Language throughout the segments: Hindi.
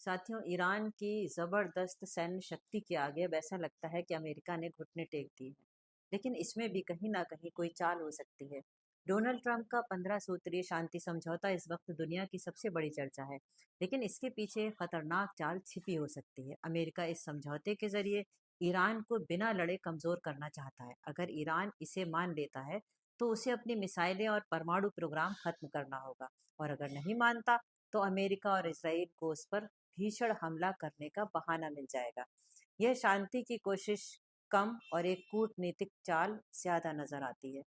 साथियों, ईरान की जबरदस्त सैन्य शक्ति के आगे अब ऐसा लगता है कि अमेरिका ने घुटने टेक दिए हैं। लेकिन इसमें भी कहीं ना कहीं कोई चाल हो सकती है। डोनाल्ड ट्रंप का 15 सूत्रीय शांति समझौता इस वक्त दुनिया की सबसे बड़ी चर्चा है। लेकिन इसके पीछे खतरनाक चाल छिपी हो सकती है। अमेरिका इस समझौते के जरिए ईरान को बिना लड़े कमजोर करना चाहता है। अगर ईरान इसे मान लेता है तो उसे अपनी मिसाइलें और परमाणु प्रोग्राम खत्म करना होगा। और अगर नहीं मानता तो अमेरिका और इसराइल को उस पर भीषण हमला करने का बहाना मिल जाएगा। यह शांति की कोशिश कम और एक कूटनीतिक चाल ज्यादा नजर आती है।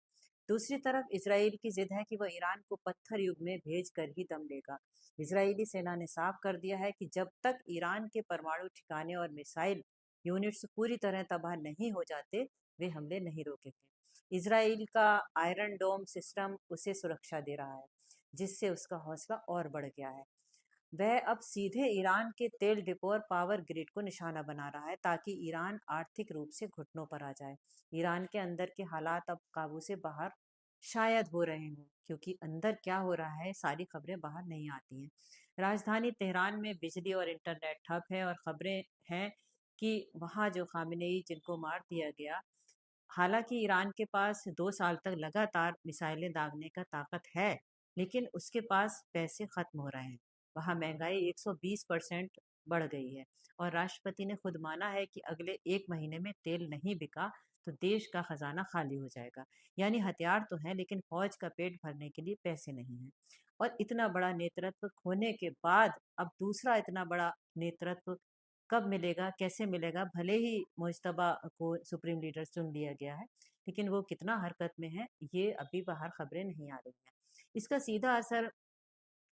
दूसरी तरफ इसराइल की जिद है कि वह ईरान को पत्थर युग में भेज कर ही दम लेगा। इसराइली सेना ने साफ कर दिया है कि जब तक ईरान के परमाणु ठिकाने और मिसाइल यूनिट्स पूरी तरह तबाह नहीं हो जाते, वे हमले नहीं रोकेंगे। इसराइल का आयरन डोम सिस्टम उसे सुरक्षा दे रहा है, जिससे उसका हौसला और बढ़ गया है। वह अब सीधे ईरान के तेल डिपो और पावर ग्रिड को निशाना बना रहा है, ताकि ईरान आर्थिक रूप से घुटनों पर आ जाए। ईरान के अंदर के हालात अब काबू से बाहर शायद हो रहे हों, क्योंकि अंदर क्या हो रहा है सारी खबरें बाहर नहीं आती हैं। राजधानी तेहरान में बिजली और इंटरनेट ठप है, और खबरें हैं कि वहाँ जो खामेनेई जिनको मार दिया गया, हालांकि ईरान के पास 2 साल तक लगातार मिसाइलें दागने का ताकत है, लेकिन उसके पास पैसे खत्म हो रहे हैं। वहाँ महंगाई 120% बढ़ गई है, और राष्ट्रपति ने खुद माना है कि अगले 1 महीने में तेल नहीं बिका तो देश का खजाना खाली हो जाएगा। यानी हथियार तो हैं, लेकिन फौज का पेट भरने के लिए पैसे नहीं हैं। और इतना बड़ा नेतृत्व खोने के बाद अब दूसरा इतना बड़ा नेतृत्व कब मिलेगा, कैसे मिलेगा? भले ही मुज्तबा को सुप्रीम लीडर चुन लिया गया है, लेकिन वो कितना हरकत में है, ये अभी बाहर खबरें नहीं आ रही हैं। इसका सीधा असर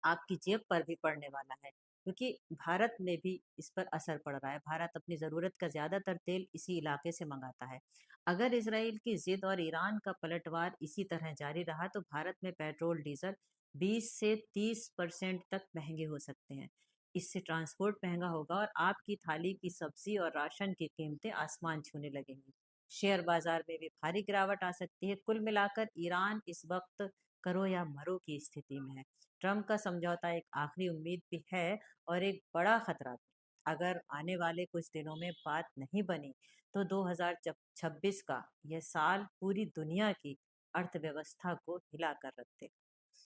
आपकी जेब पर भी पड़ने वाला है, क्योंकि भारत में भी इस पर असर पड़ रहा है। भारत अपनी ज़रूरत का ज़्यादातर तेल इसी इलाके से मंगाता है। अगर इसराइल की जिद और ईरान का पलटवार इसी तरह जारी रहा तो भारत में पेट्रोल डीजल 20 से 30% तक महंगे हो सकते हैं। इससे ट्रांसपोर्ट महंगा होगा, और आपकी थाली की सब्जी और राशन की कीमतें आसमान छूने लगेंगी। शेयर बाजार में भी भारी गिरावट आ सकती है। कुल मिलाकर ईरान इस वक्त करो या मरो की स्थिति में है। ट्रम्प का समझौता एक आखिरी उम्मीद भी है, और एक बड़ा खतरा भी। अगर आने वाले कुछ दिनों में बात नहीं बनी तो 2026 का यह साल पूरी दुनिया की अर्थव्यवस्था को हिला कर रख देगा।